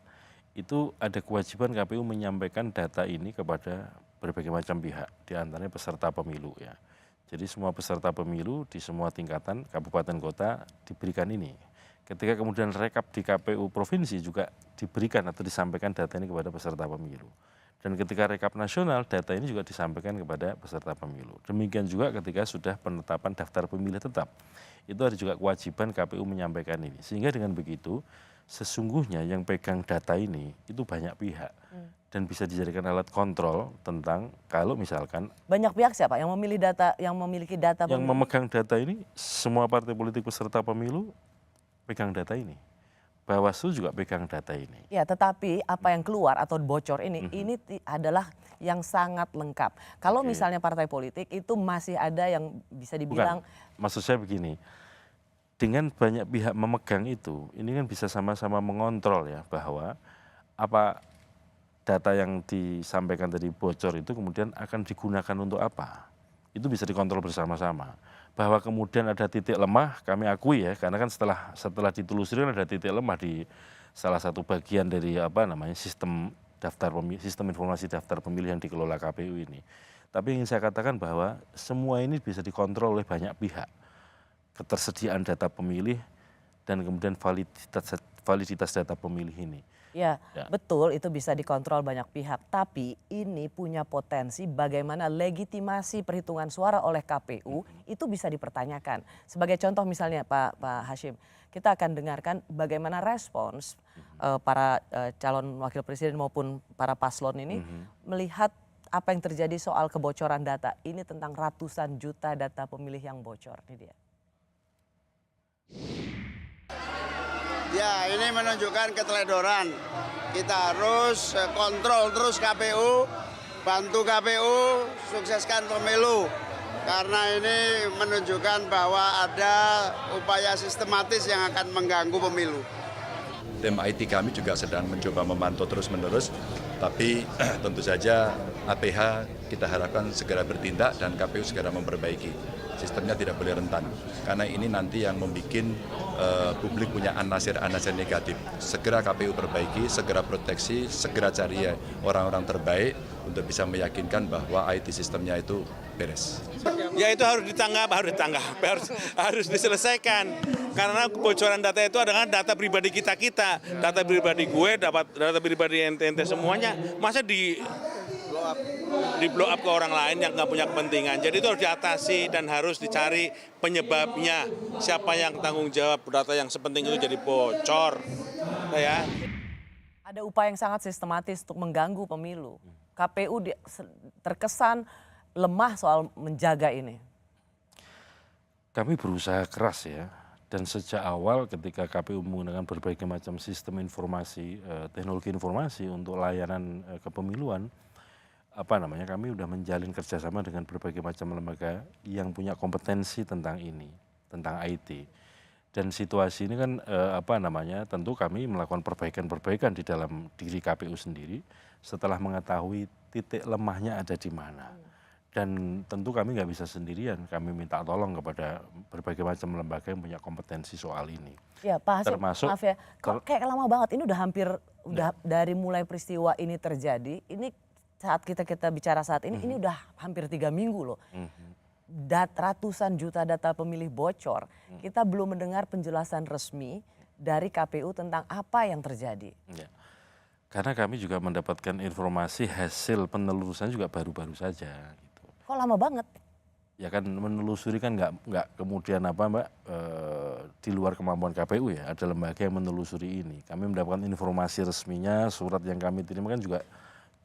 S7: itu ada kewajiban KPU menyampaikan data ini kepada berbagai macam pihak, di antaranya peserta pemilu ya. Jadi semua peserta pemilu di semua tingkatan kabupaten kota diberikan ini. Ketika kemudian rekap di KPU provinsi juga diberikan atau disampaikan data ini kepada peserta pemilu. Dan ketika rekap nasional, data ini juga disampaikan kepada peserta pemilu. Demikian juga ketika sudah penetapan daftar pemilih tetap. Itu ada juga kewajiban KPU menyampaikan ini. Sehingga dengan begitu, sesungguhnya yang pegang data ini itu banyak pihak. Dan bisa dijadikan alat kontrol tentang kalau misalkan
S1: banyak pihak siapa yang memilih data, yang memiliki data
S7: yang memegang data ini, semua partai politik peserta pemilu pegang data ini. Bawaslu juga pegang data ini.
S1: Ya, tetapi apa yang keluar atau bocor ini adalah yang sangat lengkap. Kalau misalnya partai politik itu masih ada yang bisa dibilang.
S7: Bukan. Maksud saya begini, dengan banyak pihak memegang itu, ini kan bisa sama-sama mengontrol ya bahwa apa data yang disampaikan tadi bocor itu kemudian akan digunakan untuk apa. Itu bisa dikontrol bersama-sama. Bahwa kemudian ada titik lemah, kami akui ya, karena kan setelah ditelusuri ada titik lemah di salah satu bagian dari sistem daftar pemilih, sistem informasi daftar pemilih yang dikelola KPU ini. Tapi ingin saya katakan bahwa semua ini bisa dikontrol oleh banyak pihak. Ketersediaan data pemilih dan kemudian validitas data pemilih ini.
S1: Ya, betul itu bisa dikontrol banyak pihak. Tapi ini punya potensi bagaimana legitimasi perhitungan suara oleh KPU itu bisa dipertanyakan. Sebagai contoh misalnya Pak Hashim, kita akan dengarkan bagaimana respons para calon wakil presiden maupun para paslon ini melihat apa yang terjadi soal kebocoran data. Ini tentang ratusan juta data pemilih yang bocor. Ini dia.
S3: Ya, ini menunjukkan keteledoran. Kita harus kontrol terus KPU, bantu KPU, sukseskan pemilu. Karena ini menunjukkan bahwa ada upaya sistematis yang akan mengganggu pemilu.
S15: Tim IT kami juga sedang mencoba memantau terus-menerus, tapi tentu saja APH kita harapkan segera bertindak dan KPU segera memperbaiki. Sistemnya tidak boleh rentan, karena ini nanti yang membuat publik punya anasir-anasir negatif. Segera KPU perbaiki, segera proteksi, segera cari orang-orang terbaik untuk bisa meyakinkan bahwa IT sistemnya itu beres.
S16: Ya itu harus ditanggap, harus diselesaikan. Karena kebocoran data itu adalah data pribadi kita, data pribadi gue, data pribadi ente semuanya, masa di blow up ke orang lain yang nggak punya kepentingan. Jadi itu harus diatasi dan harus dicari penyebabnya. Siapa yang tanggung jawab data yang sepenting itu jadi bocor. Ya.
S1: Ada upaya yang sangat sistematis untuk mengganggu pemilu. KPU terkesan lemah soal menjaga ini.
S7: Kami berusaha keras ya. Dan sejak awal ketika KPU menggunakan berbagai macam sistem informasi, teknologi informasi untuk layanan kepemiluan, kami sudah menjalin kerjasama dengan berbagai macam lembaga yang punya kompetensi tentang ini, tentang IT. Dan situasi ini kan tentu kami melakukan perbaikan-perbaikan di dalam diri KPU sendiri setelah mengetahui titik lemahnya ada di mana. Dan tentu kami nggak bisa sendirian, kami minta tolong kepada berbagai macam lembaga yang punya kompetensi soal ini.
S1: Ya Pak Hashim,
S7: termasuk,
S1: maaf ya, kok kayak lama banget, ini udah dari mulai peristiwa ini terjadi, ini saat kita bicara saat ini udah hampir 3 minggu loh. Ratusan juta data pemilih bocor, kita belum mendengar penjelasan resmi dari KPU tentang apa yang terjadi.
S7: Ya. Karena kami juga mendapatkan informasi hasil penelusuran juga baru-baru saja.
S1: Kok lama banget?
S7: Ya kan menelusuri kan nggak kemudian di luar kemampuan KPU ya. Ada lembaga yang menelusuri ini. Kami mendapatkan informasi resminya, surat yang kami terima kan juga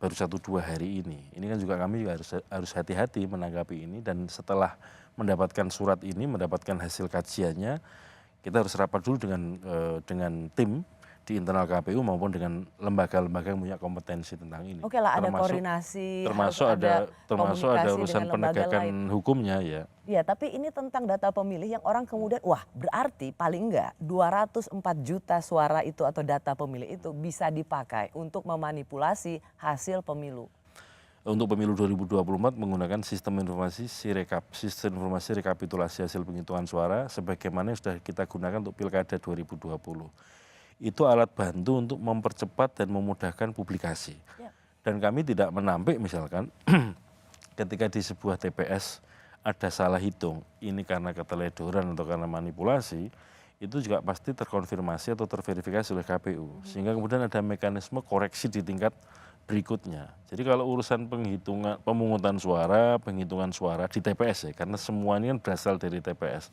S7: baru 1-2 hari ini. Ini kan juga kami juga harus hati-hati menanggapi ini. Dan setelah mendapatkan surat ini, mendapatkan hasil kajiannya, kita harus rapat dulu dengan tim di internal KPU maupun dengan lembaga-lembaga yang punya kompetensi tentang ini.
S1: Oke lah, ada koordinasi,
S7: termasuk ada urusan penegakan hukumnya ya.
S1: Iya, tapi ini tentang data pemilih yang orang kemudian, wah berarti paling enggak 204 juta suara itu atau data pemilih itu bisa dipakai untuk memanipulasi hasil pemilu.
S7: Untuk pemilu 2024 menggunakan sistem informasi Sirekap, sistem informasi rekapitulasi hasil penghitungan suara sebagaimana yang sudah kita gunakan untuk Pilkada 2020. Itu alat bantu untuk mempercepat dan memudahkan publikasi. Dan kami tidak menampik misalkan ketika di sebuah TPS ada salah hitung, ini karena keteledoran atau karena manipulasi, itu juga pasti terkonfirmasi atau terverifikasi oleh KPU. Sehingga kemudian ada mekanisme koreksi di tingkat berikutnya. Jadi kalau urusan penghitungan suara di TPS ya, karena semua ini kan berasal dari TPS.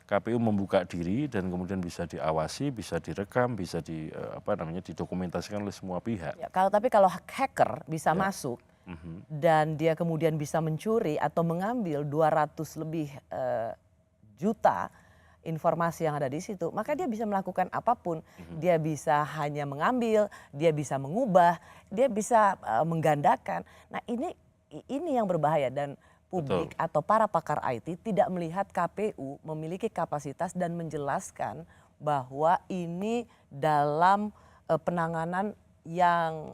S7: KPU membuka diri dan kemudian bisa diawasi, bisa direkam, bisa didokumentasikan oleh semua pihak.
S1: Ya, tapi kalau hacker bisa masuk dan dia kemudian bisa mencuri atau mengambil 200 lebih juta informasi yang ada di situ, maka dia bisa melakukan apapun. Dia bisa hanya mengambil, dia bisa mengubah, dia bisa menggandakan. Nah ini yang berbahaya dan publik atau para pakar IT tidak melihat KPU memiliki kapasitas dan menjelaskan bahwa ini dalam penanganan yang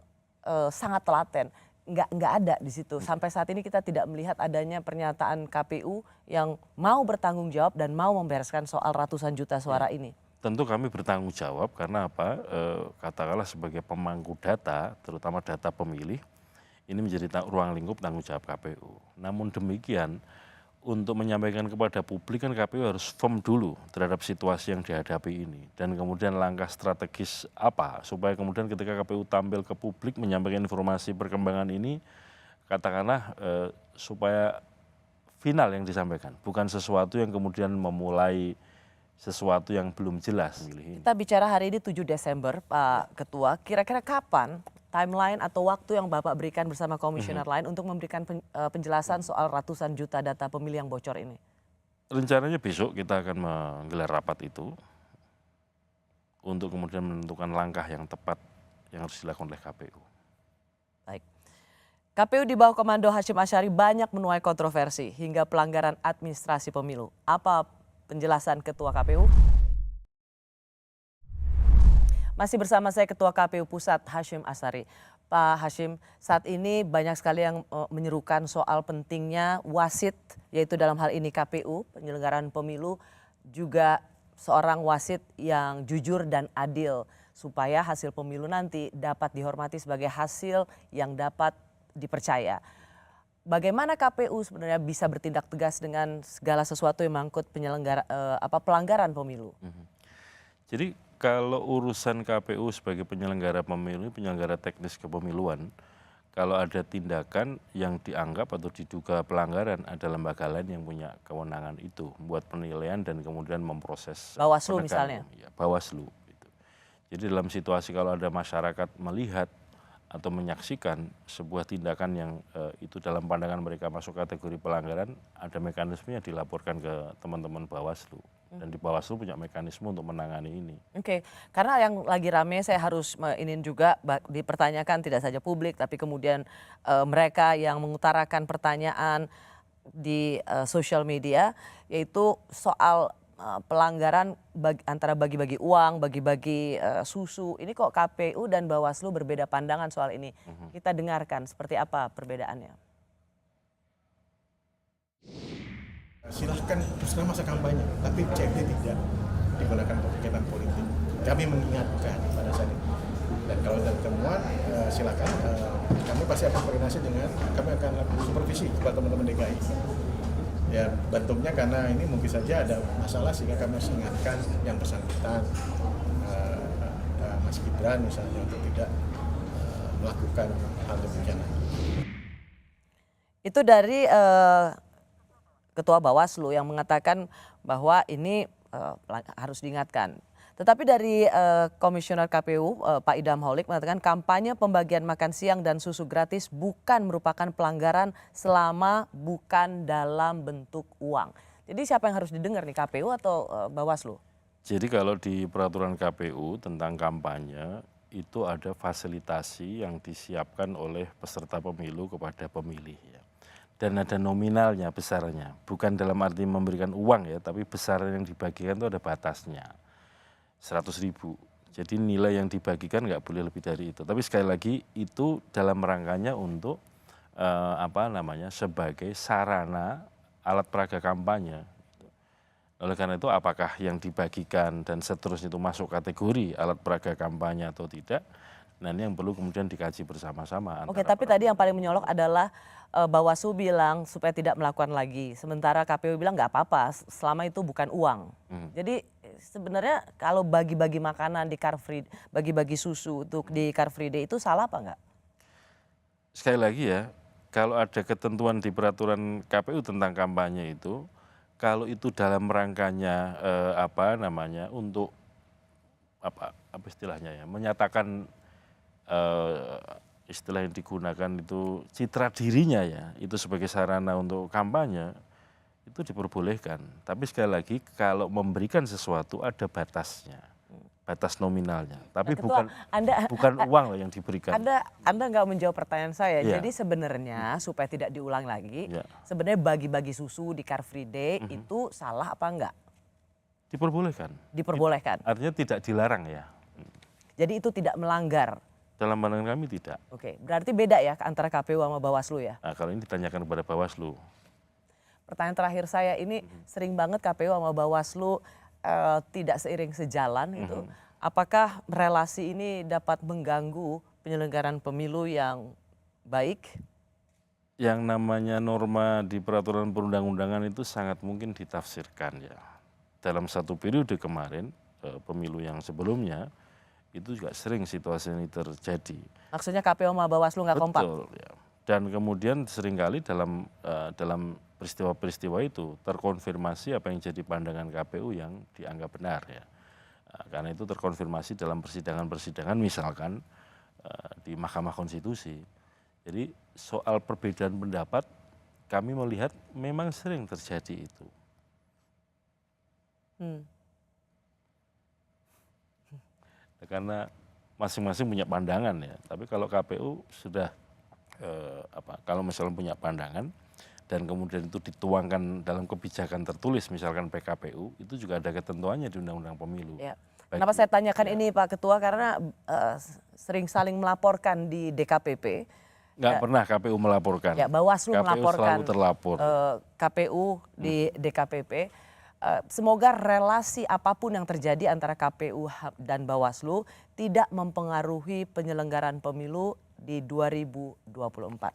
S1: sangat telaten. Nggak ada di situ. Sampai saat ini kita tidak melihat adanya pernyataan KPU yang mau bertanggung jawab dan mau membereskan soal ratusan juta suara ini.
S7: Tentu kami bertanggung jawab karena katakanlah sebagai pemangku data, terutama data pemilih, ini menjadi ruang lingkup tanggung jawab KPU. Namun demikian, untuk menyampaikan kepada publik kan KPU harus firm dulu terhadap situasi yang dihadapi ini. Dan kemudian langkah strategis apa supaya kemudian ketika KPU tampil ke publik menyampaikan informasi perkembangan ini, katakanlah supaya final yang disampaikan. Bukan sesuatu yang kemudian memulai sesuatu yang belum jelas.
S1: Kita bicara hari ini 7 Desember Pak Ketua, kira-kira kapan timeline atau waktu yang Bapak berikan bersama komisioner lain untuk memberikan penjelasan soal ratusan juta data pemilih yang bocor ini?
S7: Rencananya besok kita akan menggelar rapat itu untuk kemudian menentukan langkah yang tepat yang harus dilakukan oleh KPU.
S1: Baik. KPU di bawah komando Hasyim Asyari banyak menuai kontroversi hingga pelanggaran administrasi pemilu. Apa penjelasan Ketua KPU? Masih bersama saya Ketua KPU Pusat Hasyim Asyari. Pak Hasyim, saat ini banyak sekali yang menyerukan soal pentingnya wasit, yaitu dalam hal ini KPU, penyelenggaraan pemilu, juga seorang wasit yang jujur dan adil, supaya hasil pemilu nanti dapat dihormati sebagai hasil yang dapat dipercaya. Bagaimana KPU sebenarnya bisa bertindak tegas dengan segala sesuatu yang mengangkut pelanggaran pemilu?
S7: Jadi kalau urusan KPU sebagai penyelenggara pemilu, penyelenggara teknis kepemiluan, kalau ada tindakan yang dianggap atau diduga pelanggaran, ada lembaga lain yang punya kewenangan itu, buat penilaian dan kemudian memproses.
S1: Bawaslu misalnya?
S7: Ya, Bawaslu. Gitu. Jadi dalam situasi kalau ada masyarakat melihat atau menyaksikan sebuah tindakan yang itu dalam pandangan mereka masuk kategori pelanggaran, ada mekanisme yang dilaporkan ke teman-teman Bawaslu. Dan di Bawaslu punya mekanisme untuk menangani ini.
S1: Oke, karena yang lagi rame saya harus ingin juga dipertanyakan tidak saja publik, tapi kemudian mereka yang mengutarakan pertanyaan di sosial media, yaitu soal pelanggaran antara bagi-bagi uang, bagi-bagi susu. Ini kok KPU dan Bawaslu berbeda pandangan soal ini. Kita dengarkan seperti apa perbedaannya.
S17: Silahkan teruslah masa kampanye, tapi CFD tidak digunakan untuk kegiatan politik. Kami mengingatkan pada saat itu. Dan kalau ada temuan, silakan kami pasti akan koordinasi dengan, kami akan lakukan supervisi kepada teman-teman DKI. Ya, bentuknya karena ini mungkin saja ada masalah sehingga kami harus ingatkan yang bersangkutan, Mas Gibran misalnya, untuk tidak melakukan hal demikian.
S1: Itu dari Ketua Bawaslu yang mengatakan bahwa ini harus diingatkan. Tetapi dari Komisioner KPU Pak Idham Holik mengatakan kampanye pembagian makan siang dan susu gratis bukan merupakan pelanggaran selama bukan dalam bentuk uang. Jadi siapa yang harus didengar nih, KPU atau Bawaslu?
S7: Jadi kalau di peraturan KPU tentang kampanye itu ada fasilitasi yang disiapkan oleh peserta pemilu kepada pemilih ya. Dan ada nominalnya, besarnya. Bukan dalam arti memberikan uang ya, tapi besar yang dibagikan itu ada batasnya. 100.000. Jadi nilai yang dibagikan nggak boleh lebih dari itu. Tapi sekali lagi itu dalam rangkanya untuk sebagai sarana alat peraga kampanye. Oleh karena itu apakah yang dibagikan dan seterusnya itu masuk kategori alat peraga kampanye atau tidak, nah ini yang perlu kemudian dikaji bersama-sama.
S1: Oke, tapi tadi yang paling menyolok adalah Bawaslu bilang supaya tidak melakukan lagi. Sementara KPU bilang nggak apa-apa selama itu bukan uang. Jadi sebenarnya kalau bagi-bagi makanan di Car Free, bagi-bagi susu untuk di Car Free Day itu salah apa enggak?
S7: Sekali lagi ya, kalau ada ketentuan di peraturan KPU tentang kampanye itu, kalau itu dalam rangkanya untuk apa istilahnya ya, menyatakan istilah yang digunakan itu citra dirinya ya, itu sebagai sarana untuk kampanye, itu diperbolehkan. Tapi sekali lagi kalau memberikan sesuatu ada batasnya, batas nominalnya. Tapi Ketua, bukan uang yang diberikan.
S1: Anda nggak menjawab pertanyaan saya. Ya. Jadi sebenarnya supaya tidak diulang lagi, sebenarnya bagi-bagi susu di Car Free Day itu salah apa enggak?
S7: Diperbolehkan.
S1: Diperbolehkan.
S7: Artinya tidak dilarang ya.
S1: Jadi itu tidak melanggar.
S7: Dalam pandangan kami tidak.
S1: Oke, berarti beda ya antara KPU sama Bawaslu ya?
S7: Nah, kalau ini ditanyakan kepada Bawaslu.
S1: Pertanyaan terakhir saya ini sering banget KPU sama Bawaslu tidak seiring sejalan itu. Apakah relasi ini dapat mengganggu penyelenggaraan pemilu yang baik?
S7: Yang namanya norma di peraturan perundang-undangan itu sangat mungkin ditafsirkan ya. Dalam satu periode kemarin, pemilu yang sebelumnya, itu juga sering situasi ini terjadi.
S1: Maksudnya KPU sama Bawaslu nggak kompak?
S7: Betul ya. Dan kemudian seringkali dalam peristiwa-peristiwa itu terkonfirmasi apa yang jadi pandangan KPU yang dianggap benar ya. Karena itu terkonfirmasi dalam persidangan-persidangan misalkan di Mahkamah Konstitusi. Jadi soal perbedaan pendapat kami melihat memang sering terjadi itu. Karena masing-masing punya pandangan ya. Tapi kalau KPU sudah kalau misalnya punya pandangan dan kemudian itu dituangkan dalam kebijakan tertulis misalkan PKPU, itu juga ada ketentuannya di Undang-Undang Pemilu.
S1: Ya. Kenapa saya tanyakan ini Pak Ketua, karena sering saling melaporkan di DKPP.
S7: Nggak pernah KPU melaporkan.
S1: Ya, Bawaslu melaporkan
S7: selalu terlapor.
S1: KPU di DKPP. Semoga relasi apapun yang terjadi antara KPU dan Bawaslu tidak mempengaruhi penyelenggaraan pemilu di 2024.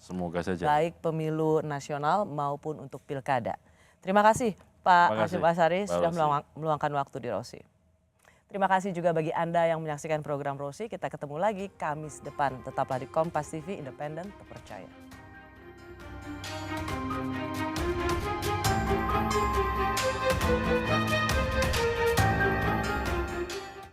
S7: Semoga saja.
S1: Baik pemilu nasional maupun untuk pilkada. Terima kasih Pak Hashim Asyari sudah meluangkan waktu di Rosi. Terima kasih juga bagi Anda yang menyaksikan program Rosi. Kita ketemu lagi Kamis depan. Tetaplah di Kompas TV, independen, terpercaya.